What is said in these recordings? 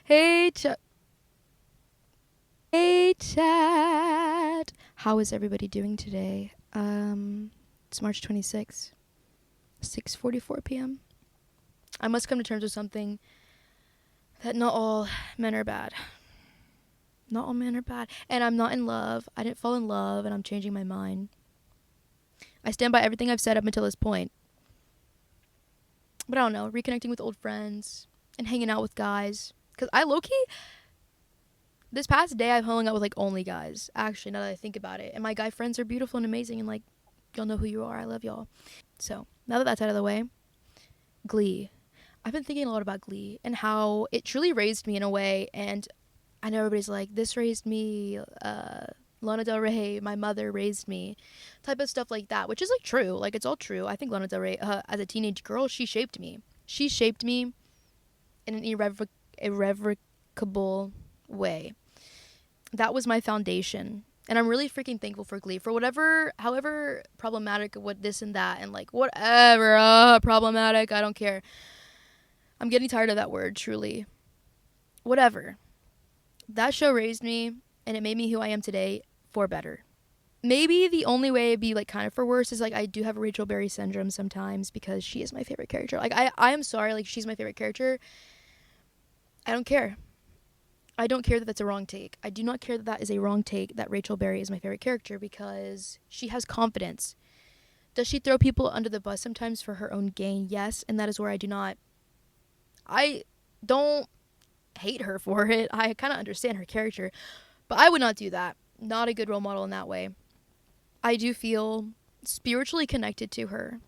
Hey, hey, chat. How is everybody doing today? It's March 26th, 6:44 p.m. I must come to terms with something that not all men are bad. Not all men are bad. And I'm not in love. I didn't fall in love, and I'm changing my mind. I stand by everything I've said up until this point. But I don't know, reconnecting with old friends and hanging out with guys. Because I low-key, this past day, I've hung out with, like, only guys. Actually, now that I think about it. And my guy friends are beautiful and amazing, and, like, y'all know who you are. I love y'all. So, now that that's out of the way, Glee. I've been thinking a lot about Glee and how it truly raised me in a way. And I know everybody's like, this raised me, Lana Del Rey, my mother raised me, type of stuff like that, which is, like, true. Like, it's all true. I think Lana Del Rey, as a teenage girl, she shaped me. She shaped me in an irrevocable way. That was my foundation. And I'm really freaking thankful for Glee for whatever, however problematic, what this and that, and like whatever problematic. I don't care. I'm getting tired of that word. Truly, whatever. That show raised me, and it made me who I am today for better. Maybe the only way it'd be like kind of for worse is like I do have Rachel Berry syndrome sometimes because she is my favorite character. Like I am sorry, like she's my favorite character. I don't care. I don't care that that's a wrong take. I do not care that that is a wrong take that Rachel Berry is my favorite character because she has confidence. Does she throw people under the bus sometimes for her own gain? Yes, and that is where I don't hate her for it. I kind of understand her character, but I would not do that. Not a good role model in that way. I do feel spiritually connected to her.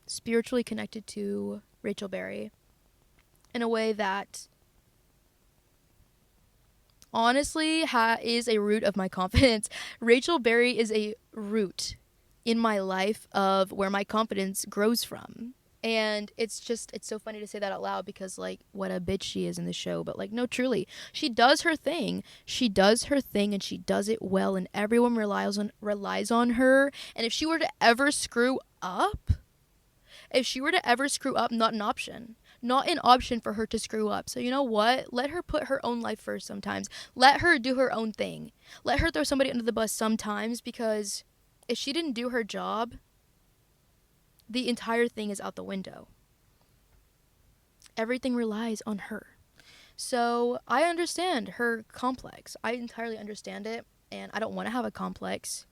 Spiritually connected to Rachel Berry in a way that honestly is a root of my confidence. Rachel Berry is a root in my life of where my confidence grows from. And it's so funny to say that out loud because, like, what a bitch she is in the show. But, like, no, truly, she does her thing. She does her thing and she does it well. And everyone relies on her. And if she were to ever screw up, not an option. Not an option for her to screw up. So you know what? Let her put her own life first sometimes. Let her do her own thing. Let her throw somebody under the bus sometimes because if she didn't do her job, the entire thing is out the window. Everything relies on her. So I understand her complex. I entirely understand it, and I don't want to have a complex.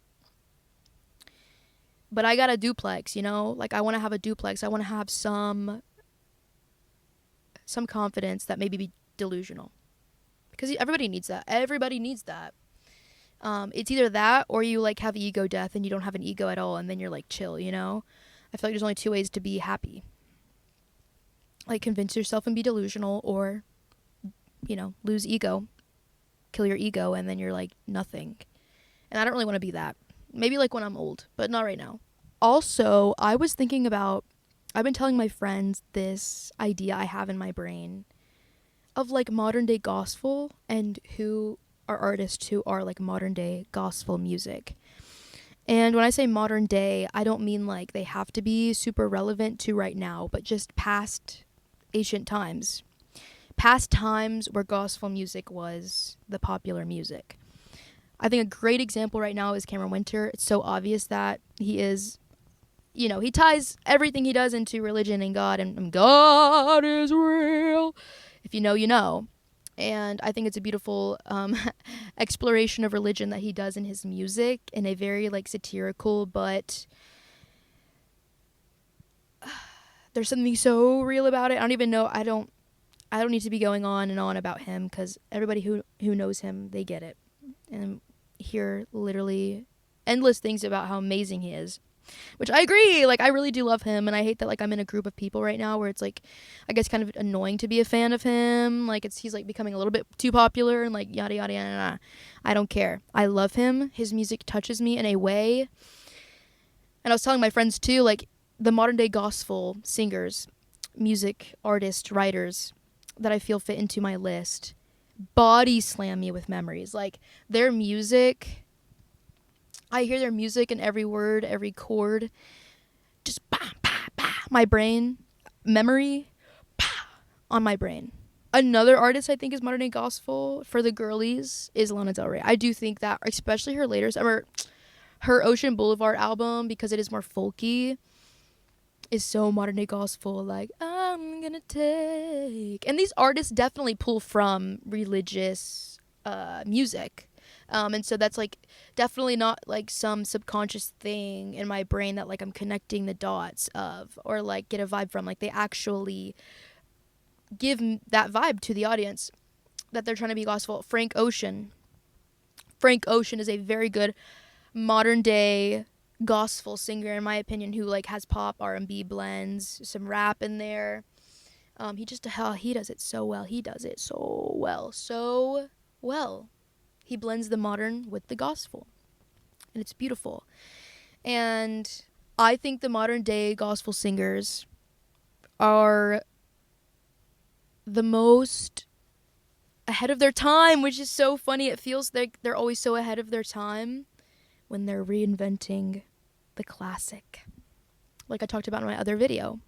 But I got a duplex, you know? Like, I want to have a duplex. I want to have some confidence that maybe be delusional. Because everybody needs that. Everybody needs that. It's either that or you, like, have ego death and you don't have an ego at all, and then you're, like, chill, you know? I feel like there's only two ways to be happy. Like, convince yourself and be delusional, or, you know, lose ego. Kill your ego, and then you're, like, nothing. And I don't really want to be that. Maybe, like, when I'm old, but not right now. Also, I've been telling my friends this idea I have in my brain of, like, modern day gospel and who are artists who are, like, modern day gospel music. And when I say modern day, I don't mean like they have to be super relevant to right now, but just past ancient times. Past times where gospel music was the popular music. I think a great example right now is Cameron Winter. It's so obvious that he is, you know, he ties everything he does into religion and God, and God is real. If you know, you know. And I think it's a beautiful exploration of religion that he does in his music in a very, like, satirical, but there's something so real about it. I don't even know. I don't need to be going on and on about him because everybody who knows him, they get it and hear literally endless things about how amazing he is. Which I agree, like, I really do love him, and I hate that, like, I'm in a group of people right now where it's, like, I guess kind of annoying to be a fan of him, like, he's, like, becoming a little bit too popular, and, like, yada, yada, yada, yada. I don't care. I love him. His music touches me in a way, and I was telling my friends, too, like, the modern-day gospel singers, music artists, writers that I feel fit into my list body slam me with memories. Like, their music, I hear their music and every word, every chord, just bah, bah, bah. My brain, memory, bah, on my brain. Another artist I think is modern day gospel for the girlies is Lana Del Rey. I do think that, especially her later, or her Ocean Boulevard album, because it is more folky, is so modern day gospel. Like, I'm gonna take. And these artists definitely pull from religious music. And so that's like definitely not like some subconscious thing in my brain that like I'm connecting the dots of or like get a vibe from. Like they actually give that vibe to the audience that they're trying to be gospel. Frank Ocean. Frank Ocean is a very good modern day gospel singer in my opinion, who like has pop R&B blends, some rap in there. He does it so well. He does it so well. So well. He blends the modern with the gospel. And it's beautiful. And I think the modern day gospel singers are the most ahead of their time, which is so funny. It feels like they're always so ahead of their time when they're reinventing the classic, like I talked about in my other video.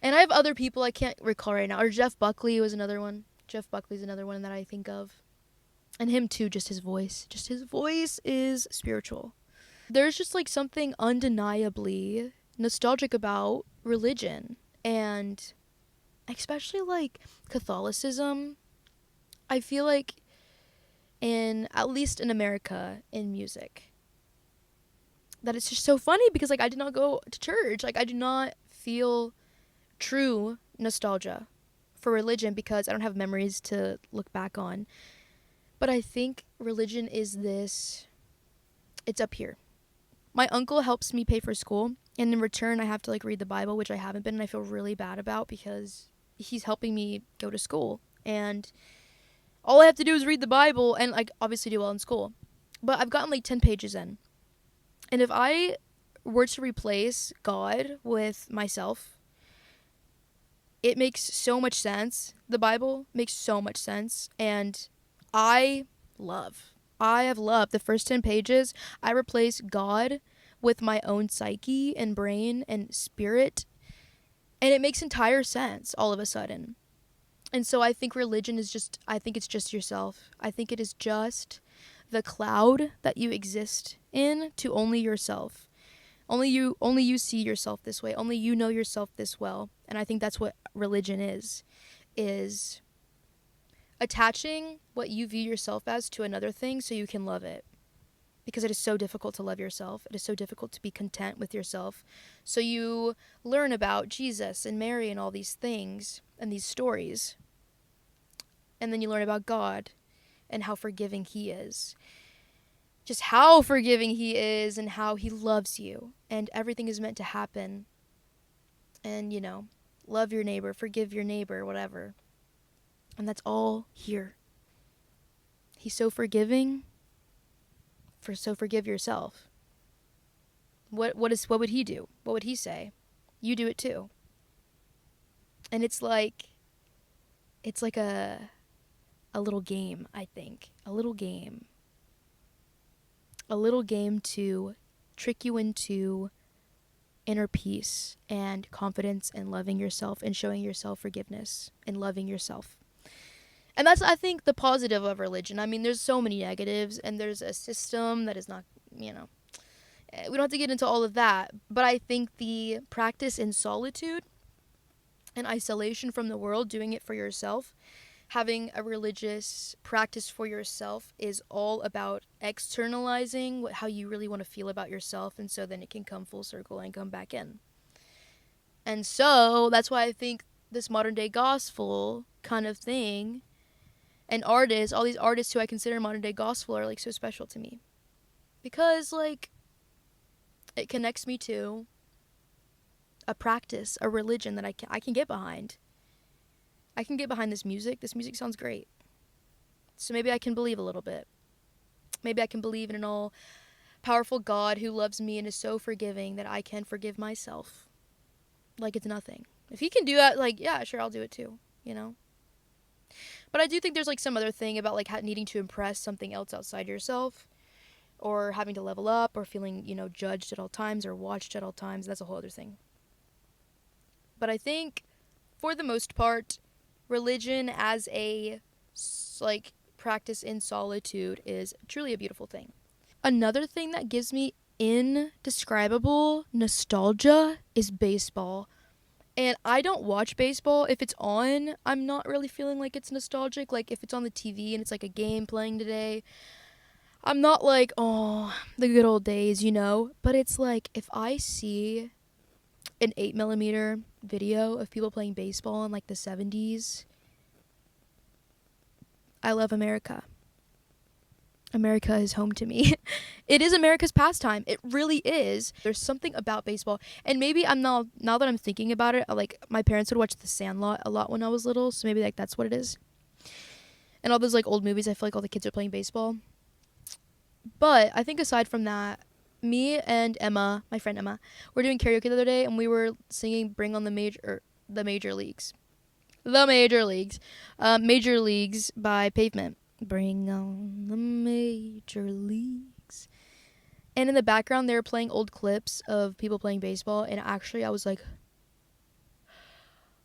And I have other people I can't recall right now. Or Jeff Buckley was another one. Jeff Buckley's another one that I think of. And him too, just his voice. Just his voice is spiritual. There's just like something undeniably nostalgic about religion. And especially like Catholicism. I feel like at least in America, in music, that it's just so funny because like I did not go to church. Like I do not feel true nostalgia for religion because I don't have memories to look back on. But I think religion is this, it's up here. My uncle helps me pay for school, and in return I have to like read the Bible, which I haven't been, and I feel really bad about because he's helping me go to school. And all I have to do is read the Bible and like obviously do well in school. But I've gotten like 10 pages in. And if I were to replace God with myself, it makes so much sense. The Bible makes so much sense. And I have loved the first 10 pages. I replace God with my own psyche and brain and spirit. And it makes entire sense all of a sudden. And so I think religion is I think it's just yourself. I think it is just the cloud that you exist in to only yourself. Only you see yourself this way. Only you know yourself this well. And I think that's what religion is attaching what you view yourself as to another thing so you can love it. Because it is so difficult to love yourself. It is so difficult to be content with yourself. So you learn about Jesus and Mary and all these things and these stories. And then you learn about God and how forgiving he is. Just how forgiving he is and how he loves you. And everything is meant to happen. And, you know, love your neighbor, forgive your neighbor, whatever. And that's all here. He's so forgiving. So forgive yourself. What would he do? What would he say? You do it too. And it's like a little game, I think. A little game to trick you into inner peace and confidence and loving yourself and showing yourself forgiveness and loving yourself. And that's, I think, the positive of religion. I mean, there's so many negatives, and there's a system that is not, we don't have to get into all of that. But I think the practice in solitude and isolation from the world, doing it for yourself, having a religious practice for yourself is all about externalizing how you really want to feel about yourself. And so then it can come full circle and come back in. And so that's why I think this modern day gospel kind of thing and artists, all these artists who I consider modern day gospel are like so special to me. Because like it connects me to a practice, a religion that I can get behind. I can get behind this music. This music sounds great. So maybe I can believe a little bit. Maybe I can believe in an all-powerful God who loves me and is so forgiving that I can forgive myself. Like it's nothing. If he can do that, like, yeah, sure, I'll do it too, you know? But I do think there's like some other thing about like needing to impress something else outside yourself, or having to level up, or feeling, judged at all times or watched at all times. That's a whole other thing. But I think, for the most part, religion as a like practice in solitude is truly a beautiful thing. Another thing that gives me indescribable nostalgia is baseball. And I don't watch baseball. If it's on, I'm not really feeling like it's nostalgic. Like if it's on the TV and it's like a game playing today, I'm not like, oh, the good old days, you know? But it's like if I see an 8mm video of people playing baseball in like the 70s, I love America. America is home to me. It is America's pastime. It really is. There's something about baseball. And maybe now that I'm thinking about it, like my parents would watch The Sandlot a lot when I was little, so maybe like that's what it is. And all those like old movies, I feel like all the kids are playing baseball. But I think aside from that, me and Emma, my friend Emma, were doing karaoke the other day and we were singing Bring on the Major Leagues. The Major Leagues. Major Leagues by Pavement. Bring on the major leagues. And in the background, they were playing old clips of people playing baseball. And actually, I was like,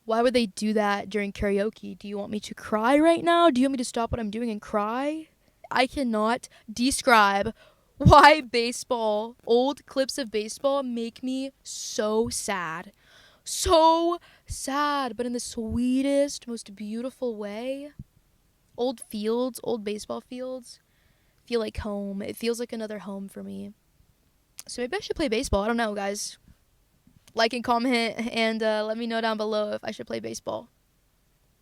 why would they do that during karaoke? Do you want me to cry right now? Do you want me to stop what I'm doing and cry? I cannot describe why old clips of baseball make me so sad. So sad, but in the sweetest, most beautiful way. Old baseball fields, feel like home. It feels like another home for me. So maybe I should play baseball. I don't know, guys. Like and comment and let me know down below if I should play baseball.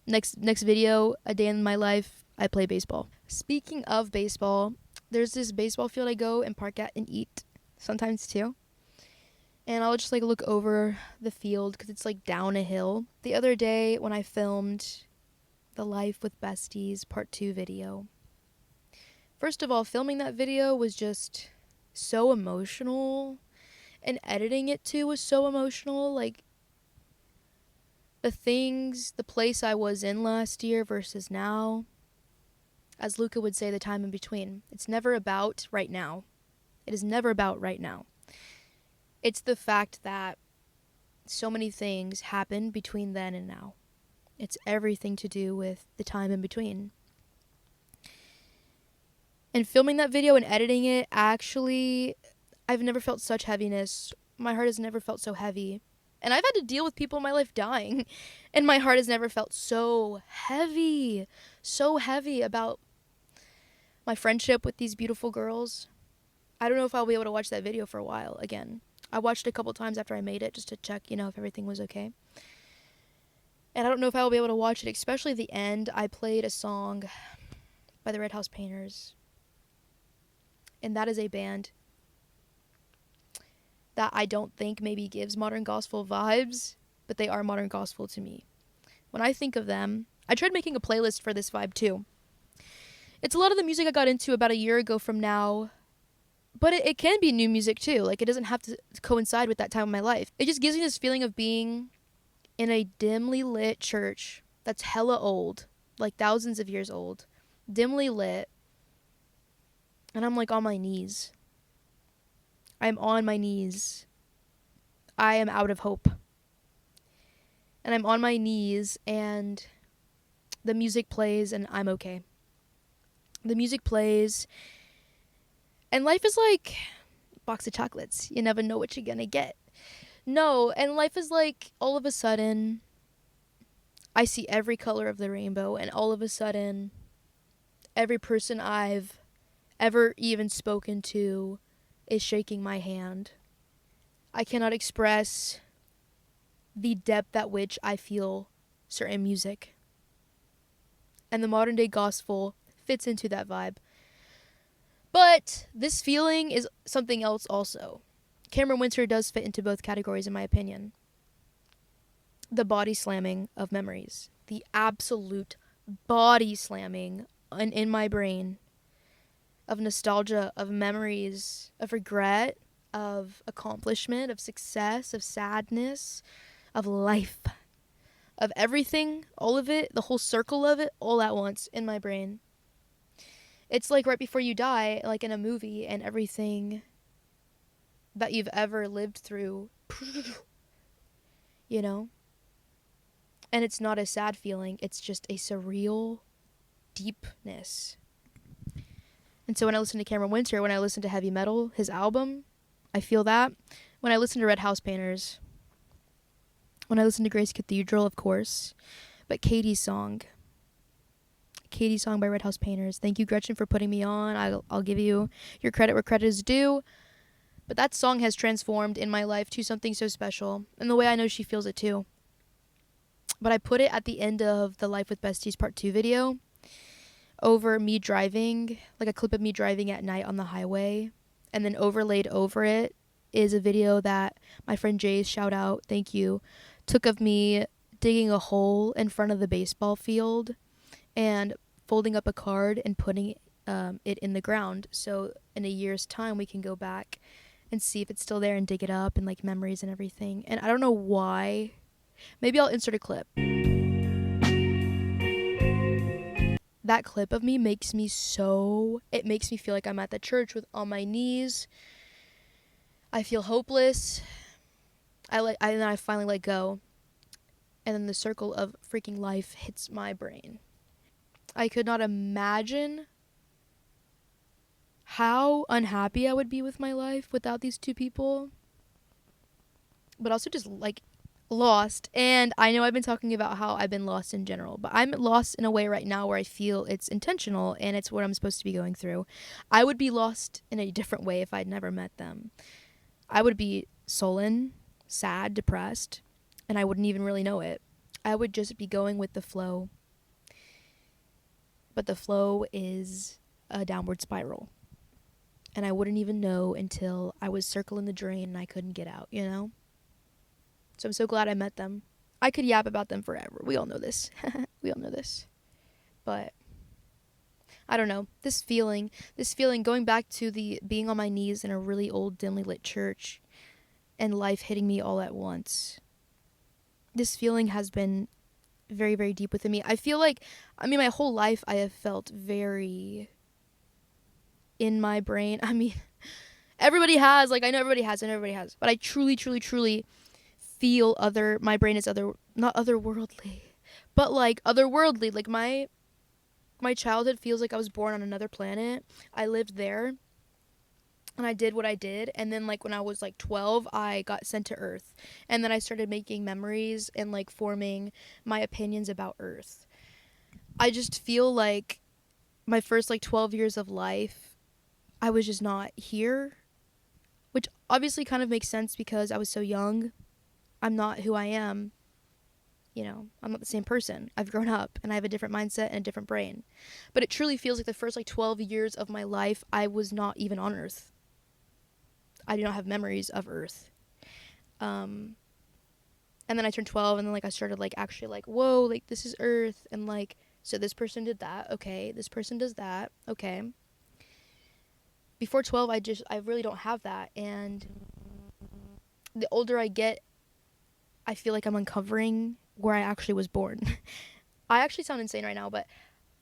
Next video, a day in my life, I play baseball. Speaking of baseball, there's this baseball field I go and park at and eat sometimes too. And I'll just like look over the field because it's like down a hill. The other day when I filmed the Life with Besties Part 2 video. First of all, filming that video was just so emotional, and editing it too was so emotional. Like, the place I was in last year versus now. As Luca would say, the time in between. It's never about right now. It is never about right now. It's the fact that so many things happen between then and now. It's everything to do with the time in between. And filming that video and editing it, actually, I've never felt such heaviness. My heart has never felt so heavy. And I've had to deal with people in my life dying. And my heart has never felt so heavy. So heavy about my friendship with these beautiful girls. I don't know if I'll be able to watch that video for a while again. I watched it a couple times after I made it just to check, if everything was okay. And I don't know if I will be able to watch it, especially the end. I played a song by the Red House Painters. And that is a band that I don't think maybe gives modern gospel vibes, but they are modern gospel to me. When I think of them, I tried making a playlist for this vibe too. It's a lot of the music I got into about a year ago from now, but it can be new music too. Like, it doesn't have to coincide with that time of my life. It just gives me this feeling of being in a dimly lit church that's hella old, like thousands of years old, dimly lit, and I'm like on my knees. I'm on my knees. I am out of hope. And I'm on my knees and the music plays and I'm okay. The music plays and life is like a box of chocolates. You never know what you're gonna get. No, and life is like all of a sudden I see every color of the rainbow, and all of a sudden every person I've ever even spoken to is shaking my hand. I cannot express the depth at which I feel certain music. And the modern day gospel fits into that vibe. But this feeling is something else also. Cameron Winter does fit into both categories in my opinion. The body slamming of memories. The absolute body slamming in my brain of nostalgia, of memories, of regret, of accomplishment, of success, of sadness, of life, of everything, all of it, the whole circle of it, all at once in my brain. It's like right before you die, like in a movie, and everything that you've ever lived through, And it's not a sad feeling, it's just a surreal deepness. And so when I listen to Cameron Winter, when I listen to Heavy Metal, his album, I feel that. When I listen to Red House Painters, when I listen to Grace Cathedral, of course, but Katie's song by Red House Painters. Thank you, Gretchen, for putting me on. I'll give you your credit where credit is due. But that song has transformed in my life to something so special, and the way I know she feels it too. But I put it at the end of the Life with Besties Part 2 video over me driving, like a clip of me driving at night on the highway. And then overlaid over it is a video that my friend Jay's, shout out, thank you, took of me digging a hole in front of the baseball field and folding up a card and putting it in the ground. So in a year's time, we can go back and see if it's still there and dig it up and like memories and everything. And I don't know why. Maybe I'll insert a clip. That clip of me makes me it makes me feel like I'm at the church on my knees. I feel hopeless. And then I finally let go. And then the circle of freaking life hits my brain. I could not imagine how unhappy I would be with my life without these two people. But also just like lost. And I know I've been talking about how I've been lost in general, but I'm lost in a way right now where I feel it's intentional and it's what I'm supposed to be going through. I would be lost in a different way if I'd never met them. I would be sullen, sad, depressed, and I wouldn't even really know it. I would just be going with the flow. But the flow is a downward spiral. And I wouldn't even know until I was circling the drain and I couldn't get out, you know? So I'm so glad I met them. I could yap about them forever. We all know this. We all know this. But I don't know. This feeling, going back to the being on my knees in a really old, dimly lit church and life hitting me all at once. This feeling has been very, very deep within me. I feel like, my whole life I have felt very in my brain. Everybody has, I know everybody has, but I truly, truly, truly feel my brain is not otherworldly, but otherworldly. My childhood feels like I was born on another planet. I lived there and I did what I did, and then when I was 12, I got sent to Earth, and then I started making memories and forming my opinions about Earth. I just feel like my first 12 years of life I was just not here, which obviously kind of makes sense because I was so young. I'm not who I am. I'm not the same person. I've grown up and I have a different mindset and a different brain. But it truly feels like the first 12 years of my life, I was not even on Earth. I do not have memories of Earth. And then I turned 12 and then I started actually whoa, this is Earth. And so this person did that. Okay. This person does that. Okay. Before 12, I really don't have that. And the older I get, I feel like I'm uncovering where I actually was born. I actually sound insane right now, but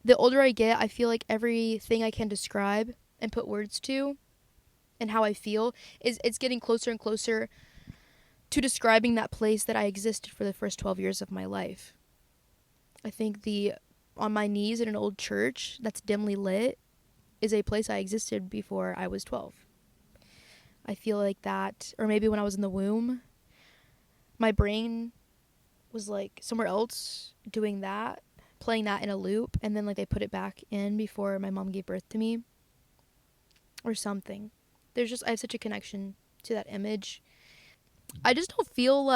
the older I get, I feel like everything I can describe and put words to and how I feel it's getting closer and closer to describing that place that I existed for the first 12 years of my life. I think on my knees in an old church that's dimly lit is a place I existed before I was 12. I feel like that, or maybe when I was in the womb, my brain was somewhere else doing that, playing that in a loop, and then they put it back in before my mom gave birth to me or something. I have such a connection to that image. I just don't feel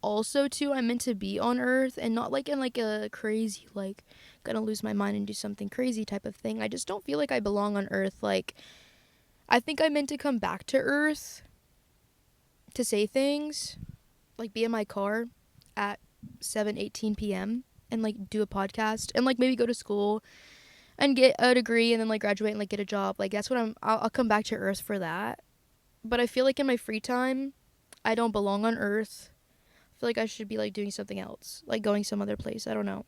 also too I'm meant to be on Earth, and not in a crazy gonna lose my mind and do something crazy type of thing. I just don't feel like I belong on Earth. I think I'm meant to come back to Earth to say things, be in my car at 7:18 p.m. and do a podcast and maybe go to school and get a degree and then graduate and get a job. That's what I'll come back to Earth for that. But I feel in my free time I don't belong on Earth. I feel I should be doing something else, going some other place. I don't know.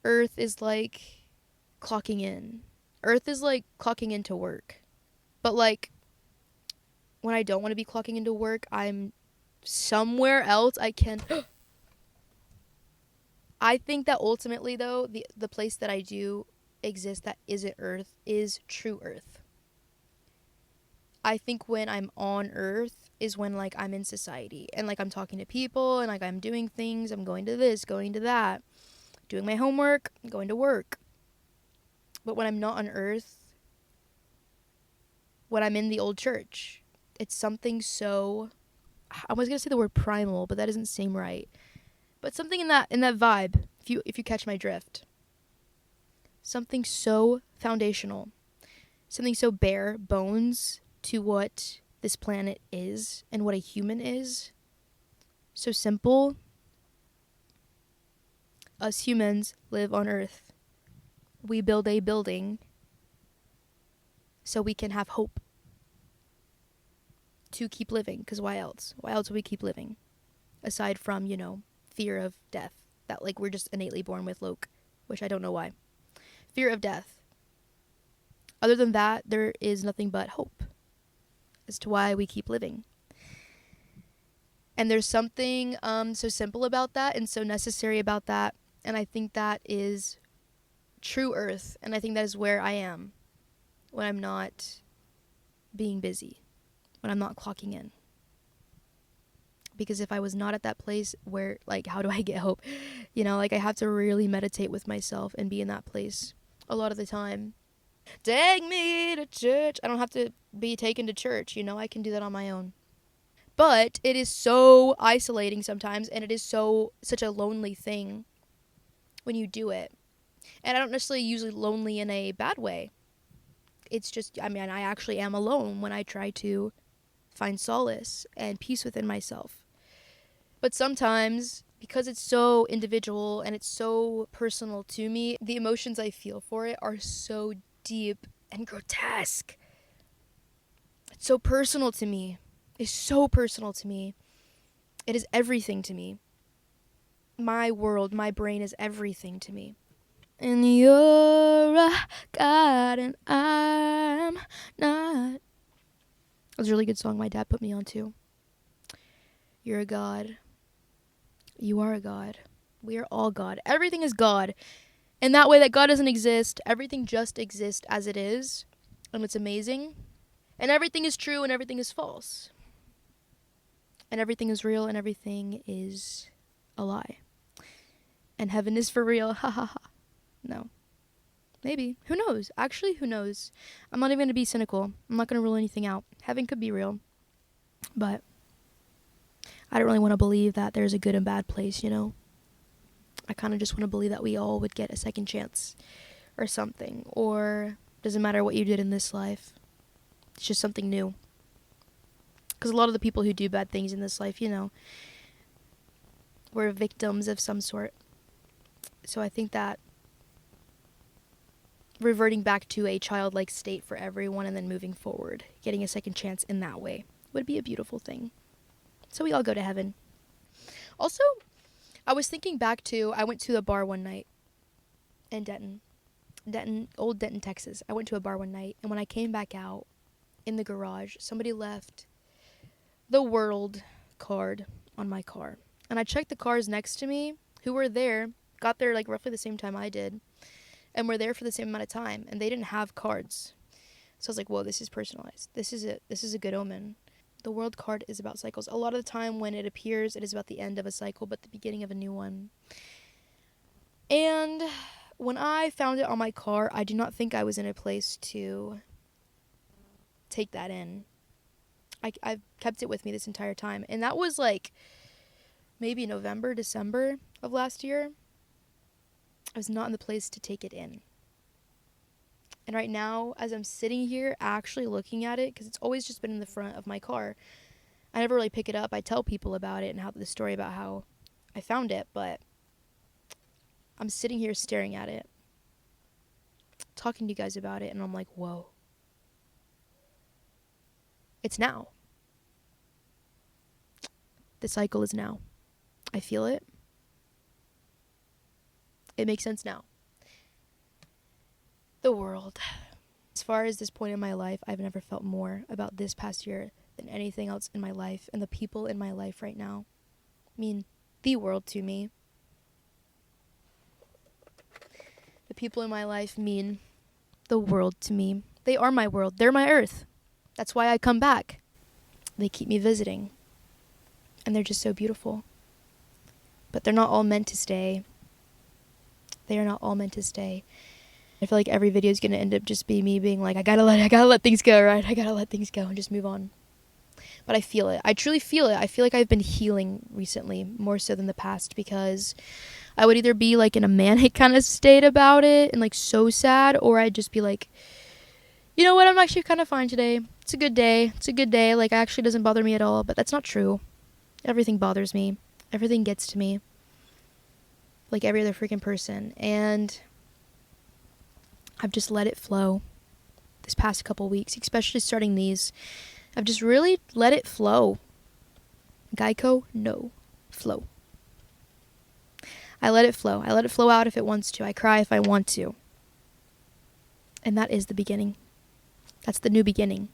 Earth is clocking in. Earth is clocking into work. But when I don't want to be clocking into work, I'm somewhere else. I can I think that ultimately, though, the place that I do exist that isn't Earth is true Earth. I think when I'm on Earth is when like I'm in society and like I'm talking to people and like I'm doing things. I'm going to this, going to that, doing my homework, going to work. But when I'm not on Earth, when I'm in the old church, it's something so, I was gonna say the word primal, but that doesn't seem right. But something in that vibe, if you catch my drift. Something so foundational, something so bare bones to what this planet is and what a human is. So simple. Us humans live on Earth. We build a building so we can have hope to keep living. Because why else? Why else would we keep living? Aside from, fear of death. That, like, we're just innately born with, Loke, which I don't know why. Fear of death. Other than that, there is nothing but hope as to why we keep living. And there's something so simple about that and so necessary about that. And I think that is true Earth. And I think that is where I am when I'm not being busy, when I'm not clocking in. Because if I was not at that place where, like, how do I get hope? Like, I have to really meditate with myself and be in that place a lot of the time. Take me to church. I don't have to be taken to church, I can do that on my own. But it is so isolating sometimes, and it is such a lonely thing when you do it. And I don't necessarily usually lonely in a bad way. It's just, I actually am alone when I try to find solace and peace within myself. But sometimes, because it's so individual and it's so personal to me, the emotions I feel for it are so deep and grotesque. It's so personal to me. It's so personal to me. It is everything to me. My world, my brain is everything to me. And you're a God and I'm not. It was a really good song my dad put me on too. You're a God. You are a God. We are all God. Everything is God. In that way that God doesn't exist, everything just exists as it is. And it's amazing. And everything is true and everything is false. And everything is real and everything is a lie. And heaven is for real. Ha ha ha. No. Maybe. Who knows? Actually, who knows? I'm not even going to be cynical. I'm not going to rule anything out. Heaven could be real. But I don't really want to believe that there's a good and bad place, I kind of just want to believe that we all would get a second chance or something. Or doesn't matter what you did in this life. It's just something new. Because a lot of the people who do bad things in this life, were victims of some sort. So I think that reverting back to a childlike state for everyone and then moving forward, getting a second chance in that way, would be a beautiful thing. So we all go to heaven. Also, I was thinking back to, I went to a bar one night in old Denton, Texas. I went to a bar one night, and when I came back out in the garage, somebody left the world card on my car. And I checked the cars next to me who were there, got there like roughly the same time I did, and were there for the same amount of time, and they didn't have cards. So I was like, whoa, this is personalized. This is a good omen. The world card is about cycles. A lot of the time when it appears, it is about the end of a cycle, but the beginning of a new one. And when I found it on my car, I do not think I was in a place to take that in. I've kept it with me this entire time. And that was like maybe November, December of last year. I was not in the place to take it in. And right now, as I'm sitting here actually looking at it, because it's always just been in the front of my car, I never really pick it up. I tell people about it and how the story about how I found it, but I'm sitting here staring at it, talking to you guys about it, and I'm like, whoa. It's now. The cycle is now. I feel it. It makes sense now. The world. As far as this point in my life, I've never felt more about this past year than anything else in my life, and the people in my life right now mean the world to me. people in my life mean the world to me. They are my world. They're my earth. That's why I come back. They keep me visiting. And they're just so beautiful. But they're not all meant to stay. They are not all meant to stay. I feel like every video is going to end up just being me being like, I gotta let things go, right? I gotta let things go and just move on. But I feel it. I truly feel it. I feel like I've been healing recently, more so than the past, because I would either be like in a manic kind of state about it and like so sad, or I'd just be like, you know what, I'm actually kind of fine today. It's a good day. It's a good day. Like, it actually doesn't bother me at all. But that's not true. Everything bothers me. Everything gets to me. Like every other freaking person. And I've just let it flow this past couple weeks, especially starting these. I've just really let it flow. Geico, no. Flow. I let it flow. I let it flow out if it wants to. I cry if I want to. And that is the beginning. That's the new beginning.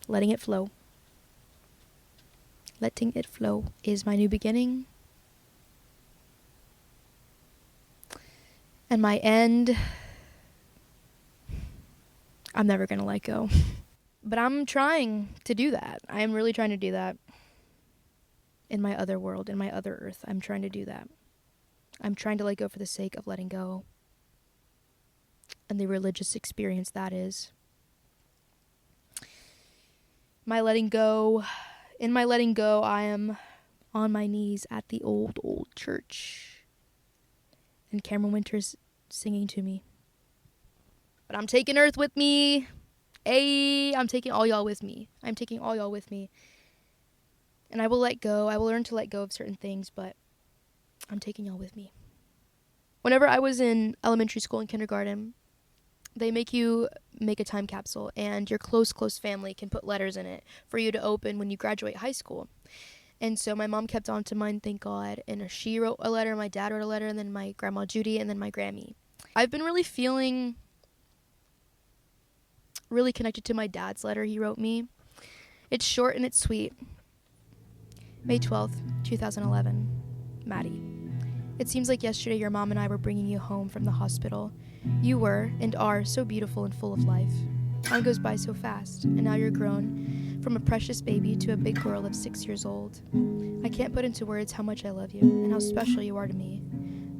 Letting it flow. Letting it flow is my new beginning. And my end, I'm never going to let go. But I'm trying to do that. I am really trying to do that. In my other world, in my other earth, I'm trying to do that. I'm trying to let go for the sake of letting go. And the religious experience that is. In my letting go, I am on my knees at the old church. And Cameron Winter's singing to me. But I'm taking Earth with me. Hey, I'm taking all y'all with me. I'm taking all y'all with me. And I will let go. I will learn to let go of certain things, but I'm taking y'all with me. Whenever I was in elementary school and kindergarten, they make you make a time capsule, and your close family can put letters in it for you to open when you graduate high school. And so my mom kept on to mine, thank God. And she wrote a letter, my dad wrote a letter, and then my grandma Judy, and then my Grammy. I've been really feeling really connected to my dad's letter he wrote me. It's short and it's sweet. May 12th, 2011. Maddie. It seems like yesterday your mom and I were bringing you home from the hospital. You were and are so beautiful and full of life. Time goes by so fast, and now you're grown from a precious baby to a big girl of 6 years old. I can't put into words how much I love you and how special you are to me,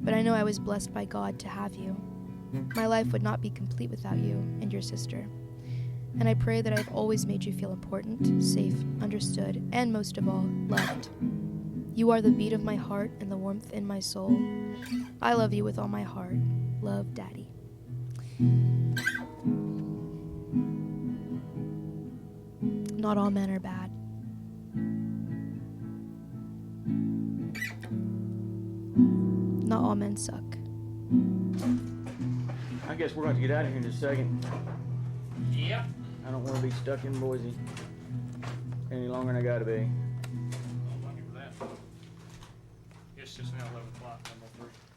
but I know I was blessed by God to have you. My life would not be complete without you and your sister. And I pray that I've always made you feel important, safe, understood, and most of all, loved. You are the beat of my heart and the warmth in my soul. I love you with all my heart. Love, Daddy. Not all men are bad. Not all men suck. I guess we're going to get out of here in just a second. Yep. I don't want to be stuck in Boise any longer than I gotta be. Well, thank you for that. It's just now 11 o'clock. I'm on 3.